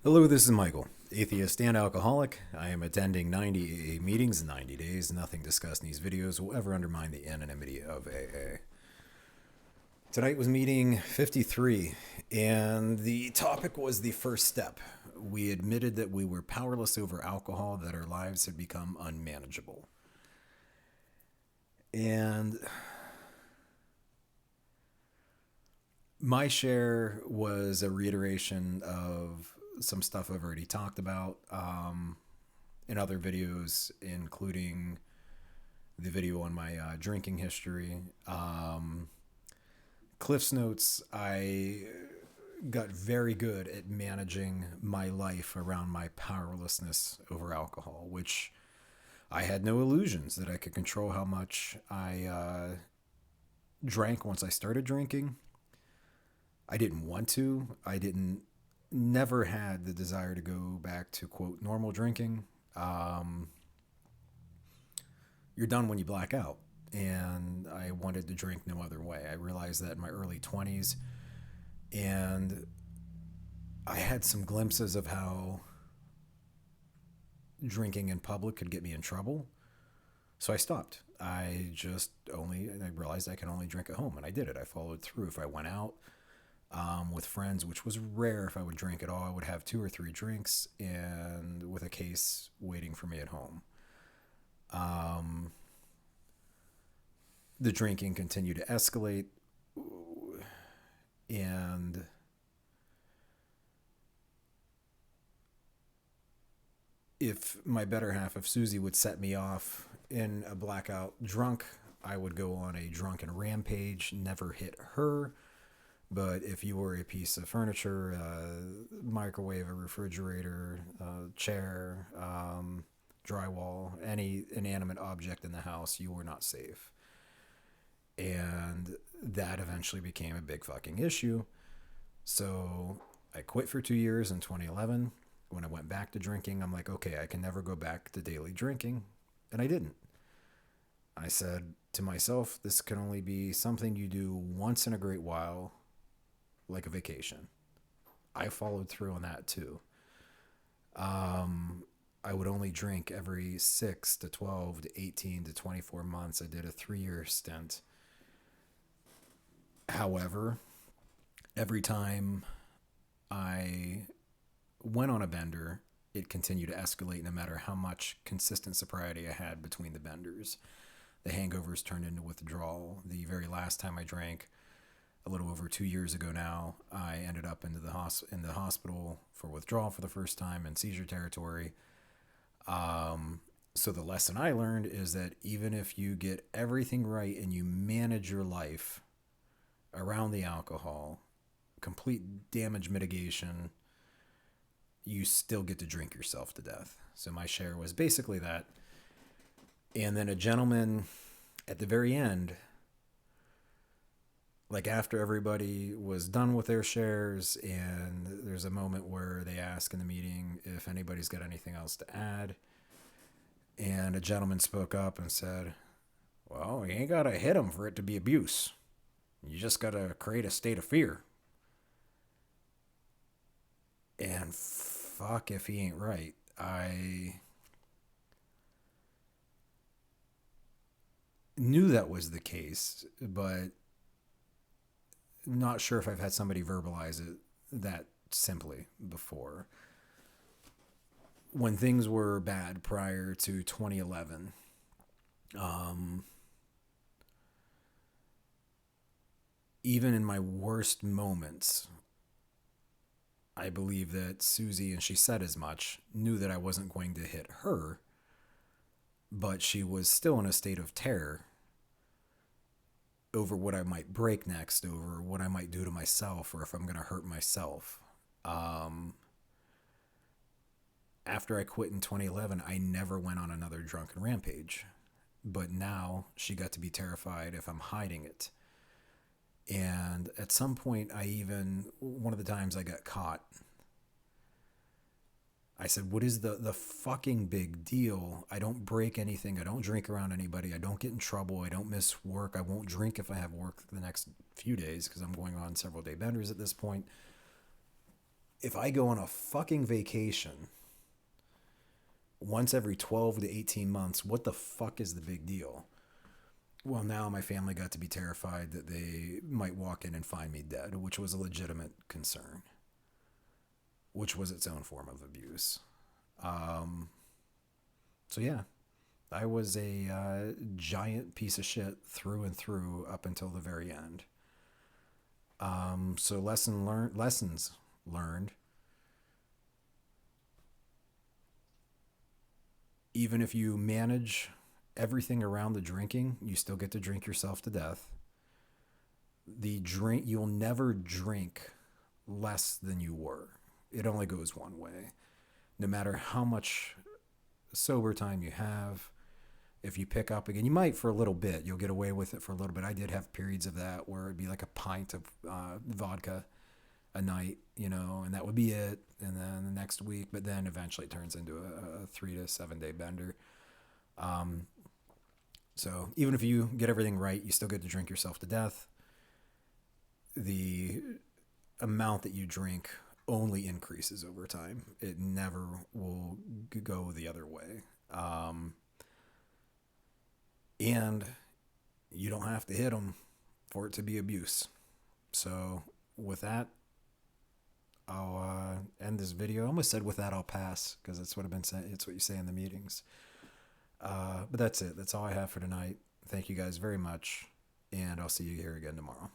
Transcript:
Hello, this is Michael, atheist and alcoholic. I am attending 90 AA meetings in 90 days. Nothing discussed in these videos will ever undermine the anonymity of AA. Tonight was meeting 53, and the topic was the first step. We admitted that we were powerless over alcohol, that our lives had become unmanageable. And my share was a reiteration of some stuff I've already talked about in other videos, including the video on my drinking history. Cliff's Notes, I got very good at managing my life around my powerlessness over alcohol, which I had no illusions that I could control how much I drank once I started drinking. I didn't want to. Never had the desire to go back to, quote, normal drinking. You're done when you black out. And I wanted to drink no other way. I realized that in my early 20s. And I had some glimpses of how drinking in public could get me in trouble. So I stopped. I realized I can only drink at home. And I did it. I followed through. If I went out, with friends, which was rare if I would drink at all, I would have 2 or 3 drinks and with a case waiting for me at home. The drinking continued to escalate, and if my better half, if Susie would set me off in a blackout drunk, I would go on a drunken rampage, never hit her. But if you were a piece of furniture, microwave, a refrigerator, chair, drywall, any inanimate object in the house, you were not safe. And that eventually became a big fucking issue. So I quit for 2 years in 2011. When I went back to drinking, I'm like, okay, I can never go back to daily drinking. And I didn't. I said to myself, this can only be something you do once in a great while, like a vacation. I followed through on that too. I would only drink every 6 to 12 to 18 to 24 months. I did a 3-year stint. However, every time I went on a bender, it continued to escalate no matter how much consistent sobriety I had between the benders. The hangovers turned into withdrawal. The very last time I drank, a little over 2 years ago now, I ended up in the hospital for withdrawal for the first time in seizure territory. So the lesson I learned is that even if you get everything right and you manage your life around the alcohol, complete damage mitigation, you still get to drink yourself to death. So my share was basically that. And then a gentleman at the very end, like after everybody was done with their shares, and there's a moment where they ask in the meeting if anybody's got anything else to add. And a gentleman spoke up and said, well, you ain't got to hit him for it to be abuse. You just got to create a state of fear. And fuck if he ain't right. I knew that was the case, but not sure if I've had somebody verbalize it that simply before. When things were bad prior to 2011, even in my worst moments, I believe that Susie, and she said as much, knew that I wasn't going to hit her, but she was still in a state of terror over what I might break next, over what I might do to myself, or if I'm going to hurt myself. After I quit in 2011, I never went on another drunken rampage. But now she got to be terrified if I'm hiding it. And at some point, one of the times I got caught, I said, what is the fucking big deal? I don't break anything. I don't drink around anybody. I don't get in trouble. I don't miss work. I won't drink if I have work the next few days because I'm going on several day benders at this point. If I go on a fucking vacation once every 12 to 18 months, what the fuck is the big deal? Well, now my family got to be terrified that they might walk in and find me dead, which was a legitimate concern, which was its own form of abuse. Um, so, yeah, I was a giant piece of shit through and through up until the very end. So, lessons learned. Even if you manage everything around the drinking, you still get to drink yourself to death. The drink, you'll never drink less than you were. It only goes one way. No matter how much sober time you have, if you pick up again, you might for a little bit. You'll get away with it for a little bit. I did have periods of that where it'd be like a pint of vodka a night, and that would be it. And then the next week, but then eventually it turns into a 3 to 7 day bender. So even if you get everything right, you still get to drink yourself to death. The amount that you drink only increases over time. It never will go the other way. And you don't have to hit them for it to be abuse. So with that, I'll end this video. I almost said with that I'll pass because that's what I've been saying. It's what you say in the meetings. But that's it. That's all I have for tonight. Thank you guys very much, and I'll see you here again tomorrow.